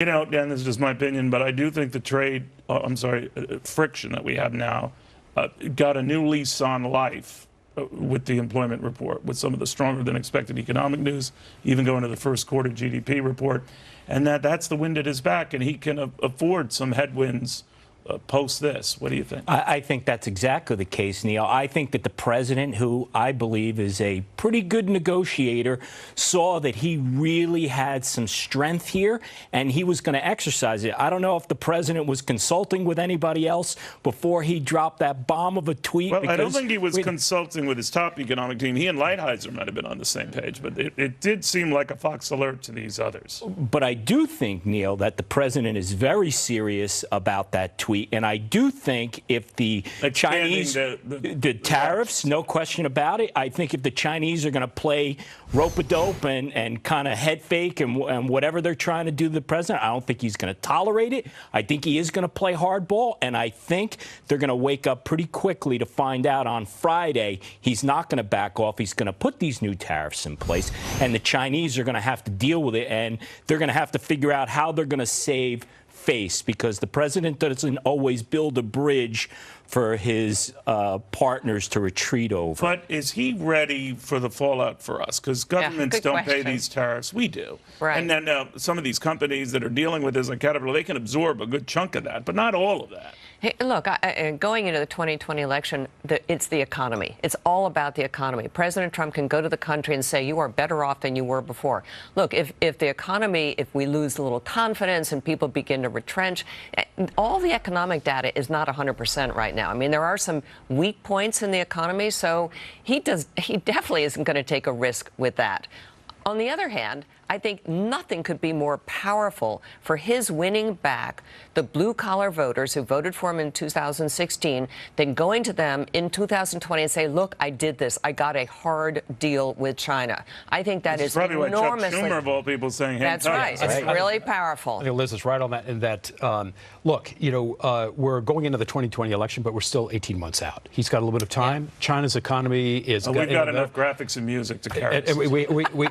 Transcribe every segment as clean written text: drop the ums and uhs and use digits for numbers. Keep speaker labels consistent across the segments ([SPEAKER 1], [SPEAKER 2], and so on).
[SPEAKER 1] You know, Dan, this is just my opinion, but I do think the friction that we have now got a new lease on life with the employment report, with some of the stronger than expected economic news, even going to the first quarter GDP report, and that's the wind at his back, and he can afford some headwinds post this. What do you think?
[SPEAKER 2] I think that's exactly the case, Neil. I think that the president, who I believe is a pretty good negotiator, saw that he really had some strength here, and he was going to exercise it. I don't know if the president was consulting with anybody else before he dropped that bomb of a tweet.
[SPEAKER 1] Well, I don't think he was consulting with his top economic team. He and Lighthizer might have been on the same page, but it did seem like a Fox alert to these others.
[SPEAKER 2] But I do think, Neil, that the president is very serious about that tweet. And I do think if the Chinese, the tariffs, no question about it, I think if the Chinese are going to play rope-a-dope and kind of head fake and whatever they're trying to do to the president, I don't think he's going to tolerate it. I think he is going to play hardball, and I think they're going to wake up pretty quickly to find out on Friday he's not going to back off. He's going to put these new tariffs in place, and the Chinese are going to have to deal with it, and they're going to have to figure out how they're going to save face, because the president doesn't always build a bridge for his partners to retreat over.
[SPEAKER 1] But is he ready for the fallout for us? Because governments don't pay these tariffs. We do.
[SPEAKER 3] Right.
[SPEAKER 1] And then some of these companies that are dealing with this, like Cavuto, they can absorb a good chunk of that, but not all of that.
[SPEAKER 3] Hey, look, going into the 2020 election, it's the economy. It's all about the economy. President Trump can go to the country and say, you are better off than you were before. Look, if the economy, if we lose a little confidence and people begin to retrench, all the economic data is not 100% right now. I mean, there are some weak points in the economy, so he definitely isn't going to take a risk with that. On the other hand, I think nothing could be more powerful for his winning back the blue-collar voters who voted for him in 2016 than going to them in 2020 and say, look, I did this. I got a hard deal with China. I think that is
[SPEAKER 1] probably
[SPEAKER 3] enormously...
[SPEAKER 1] What Chuck Schumer of all people saying, hey,
[SPEAKER 3] that's right. It's really powerful.
[SPEAKER 4] I think Liz is right on that. In that, look, you know, we're going into the 2020 election, but we're still 18 months out. He's got a little bit of time. Yeah. China's economy is...
[SPEAKER 1] we've got enough graphics and music to carry.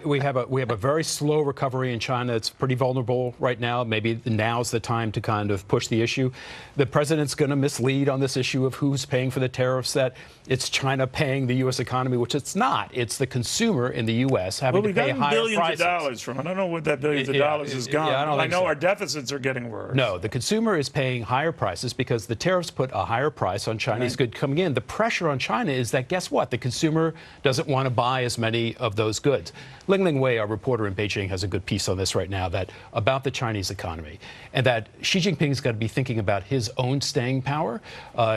[SPEAKER 4] We have a very slow recovery in China. It's pretty vulnerable right now. Maybe now's the time to kind of push the issue. The president's going to mislead on this issue of who's paying for the tariffs, that it's China paying the U.S. economy, which it's not. It's the consumer in the U.S. having to pay higher prices.
[SPEAKER 1] Billions of dollars from it. I don't know what that billions of dollars has gone. Yeah, I know our deficits are getting worse.
[SPEAKER 4] No, the consumer is paying higher prices because the tariffs put a higher price on Chinese goods coming in. The pressure on China is that, guess what? The consumer doesn't want to buy as many of those goods. Ling Wei, our reporter in Beijing, has a good piece on this right now about the Chinese economy, and that Xi Jinping's got to be thinking about his own staying power.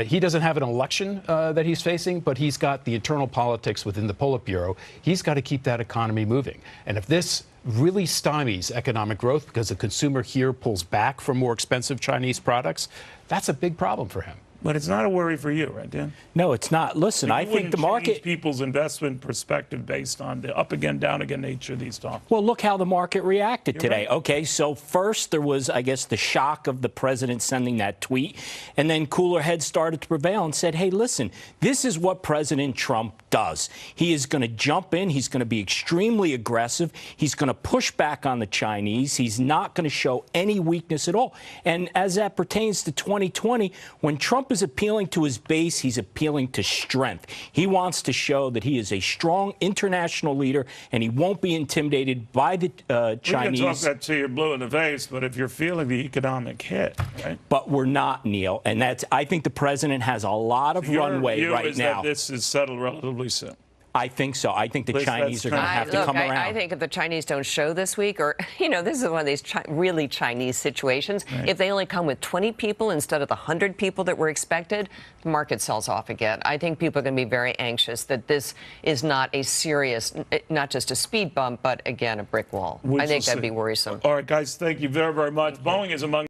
[SPEAKER 4] He doesn't have an election that he's facing, but he's got the internal politics within the Politburo. He's got to keep that economy moving. And if this really stymies economic growth because the consumer here pulls back from more expensive Chinese products, that's a big problem for him.
[SPEAKER 1] But it's not a worry for you, right, Dan?
[SPEAKER 2] No, it's not. Listen, I think the market...
[SPEAKER 1] change people's investment perspective based on the up again, down again nature of these talks.
[SPEAKER 2] Well, look how the market reacted today. Right. Okay, so first there was, I guess, the shock of the president sending that tweet, and then cooler heads started to prevail and said, hey, listen, this is what President Trump does. He is going to jump in. He's going to be extremely aggressive. He's going to push back on the Chinese. He's not going to show any weakness at all. And as that pertains to 2020, when Trump is appealing to his base, he's appealing to strength. He wants to show that he is a strong international leader and he won't be intimidated by the Chinese.
[SPEAKER 1] We can talk that to you're blue in the face, but if you're feeling the economic hit, right?
[SPEAKER 2] But we're not, Neil, and I think the president has a lot of runway right now.
[SPEAKER 1] That this is settled relatively soon.
[SPEAKER 2] I think so. I think the Chinese are going to have to come around.
[SPEAKER 3] I think if the Chinese don't show this week, or, you know, this is one of these really Chinese situations. Right. If they only come with 20 people instead of the 100 people that were expected, the market sells off again. I think people are going to be very anxious that this is not a serious, not just a speed bump, but, again, a brick wall. I think that'd be worrisome.
[SPEAKER 1] All right, guys, thank you very, very much. Boeing is among